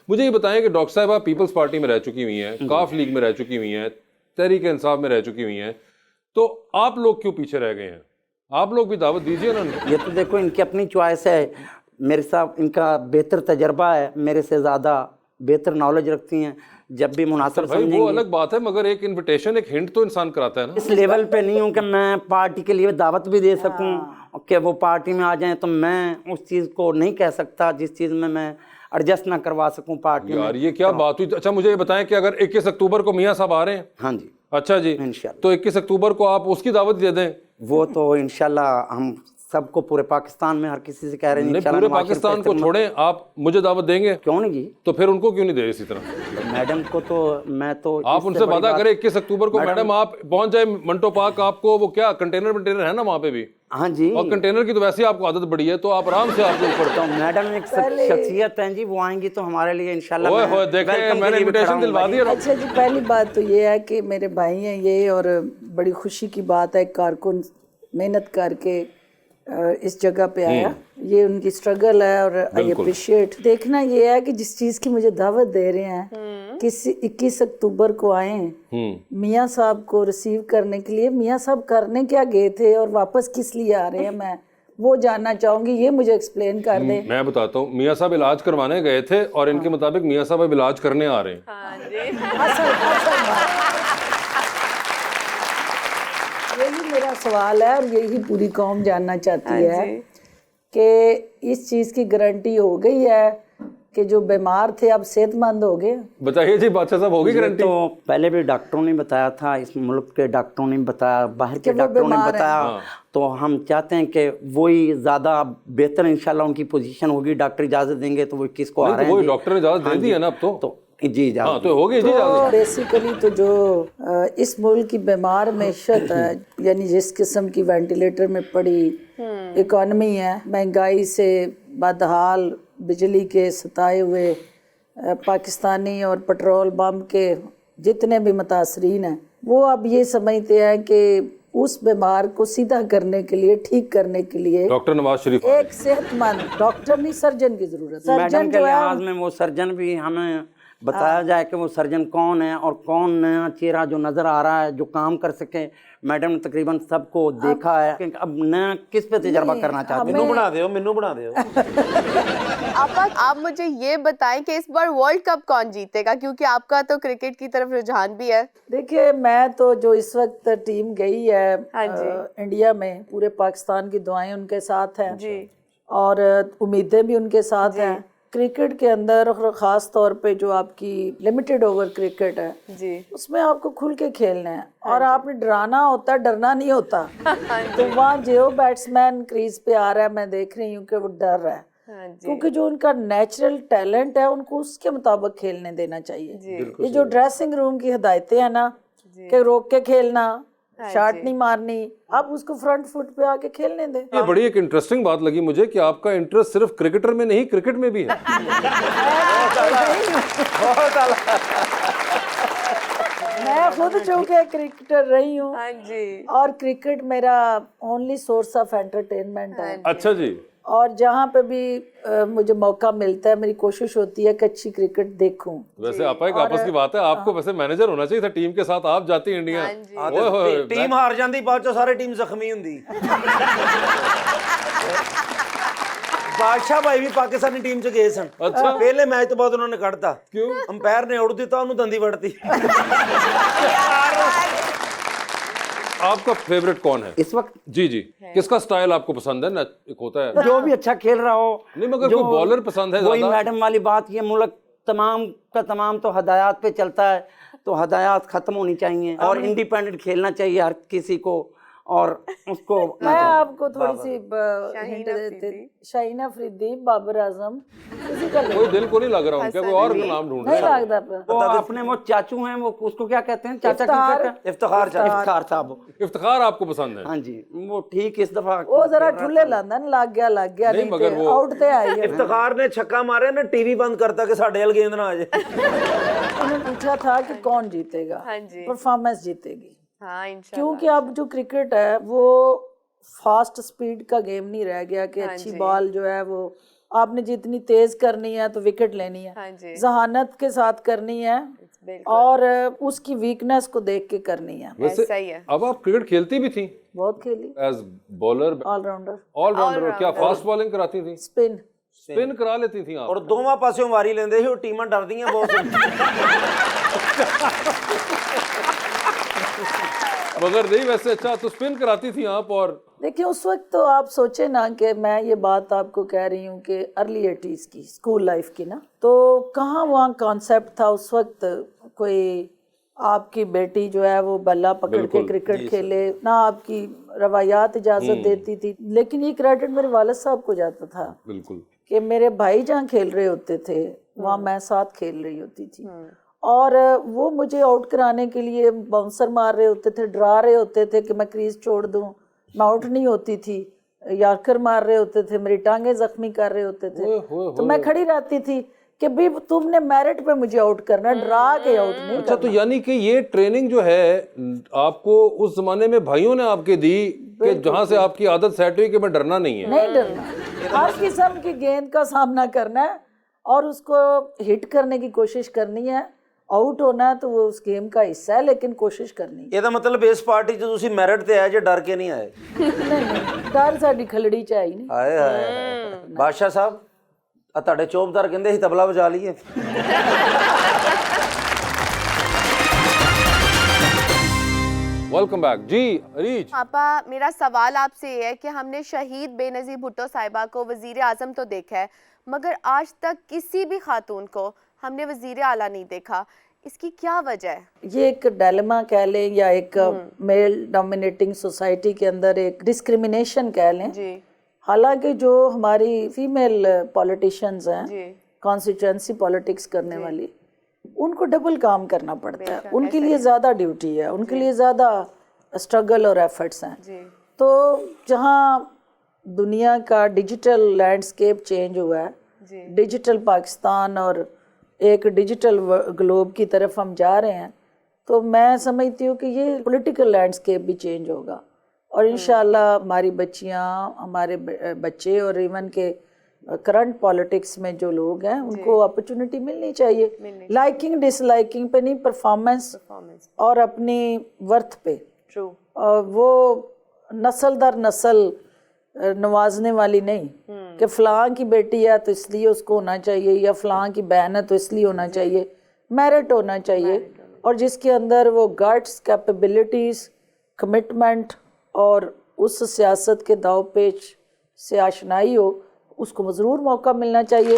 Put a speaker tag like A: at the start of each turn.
A: مجھے یہ بتائیں کہ ڈاکٹر صاحب آپ پیپلز پارٹی میں رہ چکی ہوئی ہیں, کاف لیگ میں رہ چکی ہوئی ہیں, تحریک انصاف میں رہ چکی ہوئی ہیں, تو آپ لوگ کیوں پیچھے رہ گئے ہیں؟ آپ لوگ بھی دعوت دیجیے نا.
B: یہ تو دیکھو ان کی اپنی چوائس ہے, میرے ساتھ ان کا بہتر تجربہ ہے, میرے سے زیادہ بہتر نالج رکھتی ہیں, جب بھی مناسب
A: بھائی
B: سمجھیں
A: وہ
B: گی.
A: الگ بات ہے, مگر ایک انویٹیشن, ایک ہنٹ تو انسان کراتا ہے نا.
B: اس لیول پہ نہیں ہوں کہ میں پارٹی کے لیے دعوت بھی دے سکوں کہ وہ پارٹی میں آ جائیں, تو میں اس چیز کو نہیں کہہ سکتا جس چیز میں ایڈجسٹ نہ کروا سکوں پارٹی میں.
A: یار یہ کیا بات ہوئی. اچھا مجھے یہ بتائیں کہ اگر 21 اکتوبر کو میاں صاحب آ رہے ہیں.
B: ہاں جی
A: اچھا جی,
B: انشاءاللہ.
A: تو 21 اکتوبر کو آپ اس کی دعوت دے دیں.
B: وہ تو انشاءاللہ ہم سب کو پورے پاکستان میں ہر کسی سے کہہ رہے ہیں.
A: نہیں پورے پاکستان کو چھوڑیں, آپ مجھے دعوت دیں گے؟
B: کیوں نہیں جی,
A: تو پھر ان کو کیوں نہیں دے اسی طرح؟
B: میڈم کو تو میں تو
A: آپ ان سے وعدہ کریں 21 اکتوبر کو میڈم آپ پہنچ جائیں منٹو پارک, آپ کو وہ کیا کنٹینر ہے نا وہاں پہ بھی.
B: ہاں جی,
A: اور کنٹینر کی تو ویسے ہی آپ کو عادت بڑی ہے, تو آپ آرام سے آپ کو اوپر.
B: تو میڈم ایک شخصیت ہیں جی, وہ آئیں گی تو ہمارے لیے انشاءاللہ.
A: اوئے ہوئے دیکھیں میں نے انویٹیشن دلوا دی.
C: اچھا جی, پہلی بات تو یہ ہے کہ میرے بھائی ہیں یہ, اور بڑی خوشی کی بات ہے, کارکن محنت کر کے اس جگہ پہ آیا, یہ ان کی اسٹرگل ہے, اور آئی اپریشیٹ. دیکھنا یہ ہے کہ جس چیز کی مجھے دعوت دے رہے ہیں, کسی 21 اکتوبر کو آئے ہیں میاں صاحب کو ریسیو کرنے کے لیے. میاں صاحب کرنے کیا گئے تھے اور واپس کس لیے آ رہے ہیں, میں وہ جاننا چاہوں گی, یہ مجھے ایکسپلین کر دیں.
A: میں بتاتا ہوں, میاں صاحب علاج کروانے گئے تھے اور ان کے مطابق میاں صاحب اب علاج کرنے آ رہے ہیں.
C: یہی میرا سوال ہے, اور یہی پوری قوم جاننا چاہتی ہے کہ اس چیز کی گارنٹی ہو گئی ہے کہ جو بیمار تھے اب صحت مند ہو گئے.
A: بتائیے جی بادشاہ صاحب, ہوگی گارنٹی؟
B: تو پہلے بھی ڈاکٹروں نے بتایا تھا, اس ملک کے ڈاکٹروں نے بتایا, باہر کے ڈاکٹروں نے بتایا, تو ہم چاہتے ہیں کہ وہی زیادہ بہتر انشاءاللہ ان کی پوزیشن ہوگی. ڈاکٹر اجازت دیں گے تو وہ کس کو آ رہے ہیں.
A: وہی ڈاکٹر نے اجازت دے دی ہے نا اب تو.
B: جی
A: ہاں تو ہوگی جی.
C: بیسیکلی تو جو اس ملک کی بیمار معیشت ہے, یعنی جس قسم کی وینٹیلیٹر میں پڑی اکانومی ہے, مہنگائی سے بدحال, بجلی کے ستائے ہوئے پاکستانی اور پٹرول بم کے جتنے بھی متاثرین ہیں, وہ اب یہ سمجھتے ہیں کہ اس بیمار کو سیدھا کرنے کے لیے, ٹھیک کرنے کے لیے
A: ڈاکٹر نواز شریف
C: ایک صحت مند ڈاکٹر نہیں, سرجن کی ضرورت ہے.
B: میڈم کے لحاظ میں وہ سرجن بھی ہمیں بتایا جائے کہ وہ سرجن کون ہے, اور کون نیا چہرہ جو نظر آ رہا ہے جو کام کر سکے. میڈم نے تقریباً سب کو دیکھا ہے, کہ اب نیا کس پہ تجربہ کرنا چاہتے ہیں.
D: مینو بنا دیو.
E: آپ مجھے یہ بتائیں کہ اس بار ورلڈ کپ کون جیتے گا, کیونکہ آپ کا تو کرکٹ کی طرف رجحان بھی ہے.
C: دیکھیے میں تو جو اس وقت ٹیم گئی ہے انڈیا میں, پورے پاکستان کی دعائیں ان کے ساتھ ہیں اور امیدیں بھی ان کے ساتھ ہیں. کرکٹ کے اندر اور خاص طور پہ جو آپ کی لمیٹڈ اوور کرکٹ ہے, اس میں آپ کو کھل کے کھیلنا ہے, اور آپ نے ڈرانا ہوتا ہے, ڈرنا نہیں ہوتا. تو وہاں جو بیٹسمین کریز پہ آ رہا ہے, میں دیکھ رہی ہوں کہ وہ ڈر رہا ہے, کیونکہ جو ان کا نیچرل ٹیلنٹ ہے ان کو اس کے مطابق کھیلنے دینا چاہیے. یہ جو ڈریسنگ روم کی ہدایتیں ہیں نا, کہ روک کے کھیلنا, شاٹ نہیں مارنی, آپ اس کو فرنٹ فٹ پہ آ کے کھیلنے دیں.
A: یہ بڑی ایک انٹرسٹنگ بات لگی مجھے کہ آپ کا انٹرسٹ صرف کرکٹر میں نہیں, کرکٹ میں بھی ہے.
C: میں خود چونکہ کرکٹر رہی ہوں, اور کرکٹ میرا اونلی سورس آف انٹرٹینمنٹ ہے.
A: اچھا جی.
C: اور جہاں پہ بھی مجھے موقع ملتا ہے, میری کوشش ہوتی ہے کہ اچھی کرکٹ دیکھوں.
A: ویسے آپ ایک آپس کی بات ہے, آپ کو ویسے مینیجر ہونا چاہیے تھا ٹیم کے ساتھ, آپ جاتی انڈیا,
D: ٹیم ہار جاندی, بعد چ سارے ٹیم زخمی ہوندی. بادشاہ بھائی بھی پاکستانی ٹیم چ گئے سن, پہلے میچ تو بعد انہوں نے کھڑتا, کیوں امپائر نے اڑ دیتا, انہوں دندی وڑتی.
A: آپ کا فیوریٹ کون ہے
B: اس وقت؟
A: جی کس کا سٹائل آپ کو پسند ہے؟ ایک ہوتا ہے
B: جو بھی اچھا کھیل رہا ہو.
A: نہیں مگر کوئی بالر پسند ہے زیادہ؟
B: وہی میڈم والی بات, یہ ملک تمام کا تمام تو ہدایات پہ چلتا ہے, تو ہدایات ختم ہونی چاہیے اور انڈیپینڈنٹ کھیلنا چاہیے ہر کسی کو. اور اس کو
C: میں آپ کو تھوڑی سی ہنٹ دیتی, شاہینہ افریدی, بابر اعظم, کسی کا
A: کوئی دل کو نہیں لگ رہا ہوں کیا, کوئی اور نام ڈھونڈ
C: نہیں
A: رہا ہے؟
C: لگتا.
B: وہ اپنے وہ چاچو ہیں, وہ اس کو کیا کہتے ہیں, چاچا کرکٹ,
D: افتخار
B: صاحب.
A: افتخار آپ کو پسند ہے؟
B: ہاں جی, وہ ٹھیک اس دفعہ
C: وہ ذرا ٹھلے لندن لگ گیا نہیں
A: مگر وہ
C: آؤٹ تے آئی ہے.
D: افتخار نے چھکا مارے نا, ٹی وی بند کرتا کہ ساڈے ال گیند نہ آ جائے.
C: انہوں نے پوچھا تھا کہ کون جیتے گا, پرفارمنس جیتے گی, کیونکہ اب جو کرکٹ ہے وہ فاسٹ سپیڈ کا گیم نہیں رہ گیا کہ اچھی بال جو ہے وہ آپ نے جتنی تیز کرنی ہے تو وکٹ لینی
E: ہاں
C: ہے،
E: جی
C: ذہانت کے ساتھ کرنی ہے اور اس کی ویکنس کو دیکھ کے کرنی ہے.
A: ویسے
E: ایسا ہی ہے.
A: اب آپ کرکٹ کھیلتی بھی تھیں
C: بہت کھیلی،
A: as bowler
C: all rounder,
A: all rounder. کیا فاسٹ بالنگ کراتی تھیں؟
C: اسپن.
A: اسپن کرا لیتی تھیں آپ؟
D: اور دونوں پاسوں واری لیندے سی، وہ ٹیماں ڈردیاں بہت.
A: مگر نہیں ویسے اچھا تو اسپن کراتی تھیں آپ. اور
C: دیکھیں اس وقت تو آپ سوچیں نا کہ میں یہ بات آپ کو کہہ رہی ہوں کہ ارلی 80s کی اسکول لائف کی نا، تو کہاں وہاں کانسیپٹ تھا اس وقت کوئی آپ کی بیٹی جو ہے وہ بلہ پکڑ کے کرکٹ کھیلے، نہ آپ کی روایات اجازت دیتی تھی. لیکن یہ کریڈٹ میرے والد صاحب کو جاتا تھا
A: بالکل
C: کہ میرے بھائی جہاں کھیل رہے ہوتے تھے وہاں میں ساتھ کھیل رہی ہوتی تھی، اور وہ مجھے آؤٹ کرانے کے لیے باؤنسر مار رہے ہوتے تھے، ڈرا رہے ہوتے تھے کہ میں کریز چھوڑ دوں، میں آؤٹ نہیں ہوتی تھی، یارکر مار رہے ہوتے تھے، میری ٹانگیں زخمی کر رہے ہوتے تھے، تو میں کھڑی رہتی تھی کہ بھی تم نے میرٹ پہ مجھے آؤٹ کرنا ہے، ڈرا کے آؤٹ نہیں.
A: اچھا تو یعنی کہ یہ ٹریننگ جو ہے آپ کو اس زمانے میں بھائیوں نے آپ کے دی کہ جہاں سے آپ کی عادت سیٹ ہوئی کہ میں ڈرنا نہیں ہے؟
C: نہیں ڈرنا، ہر قسم کی گیند کا سامنا کرنا ہے اور اس کو ہٹ کرنے کی کوشش کرنی ہے. آؤٹ ہونا ہے تو وہ اس گیم کا حصہ ہے لیکن کوشش کرنی ہے.
D: ਇਹਦਾ ਮਤਲਬ ਇਸ ਪਾਰਟੀ 'ਚ ਤੁਸੀਂ ਮੈਰਿਟ ਤੇ ਆਏ ਜੇ ਡਰ ਕੇ ਨਹੀਂ ਆਏ.
C: ਨਹੀਂ ਡਰ ਸਾਡੀ ਖਲੜੀ ਚ ਆਈ ਨਹੀਂ.
D: ਹਾਏ ਹਾਏ ਬਾਦਸ਼ਾਹ ਸਾਹਿਬ ਆ ਤੁਹਾਡੇ ਚੌਬਦਾਰ ਕਹਿੰਦੇ ਸੀ ਤਬਲਾ ਵਜਾ ਲਈਏ.
A: ویلکم بیک جی ریچ.
E: پاپا میرا سوال آپ سے یہ ہے کہ ہم نے شہید بے نظیر بھٹو صاحبہ کو وزیر اعظم تو دیکھا ہے مگر آج تک کسی بھی خاتون کو ہم نے وزیر اعلیٰ نہیں دیکھا، اس کی کیا وجہ ہے؟
C: یہ ایک ڈائلما کہہ لیں یا ایک میل ڈومینیٹنگ سوسائٹی کے اندر ایک ڈسکریمنیشن کہہ لیں.
E: جی
C: حالانکہ جو ہماری فیمیل پولیٹیشنز ہیں
E: جی
C: کانسٹیچوئنسی پالیٹکس کرنے والی، ان کو ڈبل کام کرنا پڑتا ہے، ان کے لیے زیادہ ڈیوٹی ہے، ان کے لیے زیادہ اسٹرگل اور ایفرٹس ہیں.
E: جی
C: تو جہاں دنیا کا ڈیجیٹل لینڈسکیپ چینج ہوا ہے، ڈیجیٹل پاکستان اور ایک ڈیجیٹل گلوب کی طرف ہم جا رہے ہیں، تو میں سمجھتی ہوں کہ یہ پولیٹیکل لینڈسکیپ بھی چینج ہوگا اور انشاءاللہ ہماری بچیاں، ہمارے بچے اور ایون کے کرنٹ پالیٹکس میں جو لوگ ہیں ان کو اپرچونٹی ملنی چاہیے، لائکنگ ڈس لائکنگ پہ نہیں، پرفارمنس اور اپنی ورتھ پہ. وہ نسل در نسل نوازنے والی نہیں کہ فلاں کی بیٹی ہے تو اس لیے اس کو ہونا چاہیے یا فلاں کی بہن ہے تو اس لیے ہونا چاہیے. میرٹ ہونا چاہیے اور جس کے اندر وہ گٹس، کیپیبلٹیز، کمٹمنٹ اور اس سیاست کے داؤ پیچ سے آشنائی ہو، اس کو ضرور موقع ملنا چاہیے.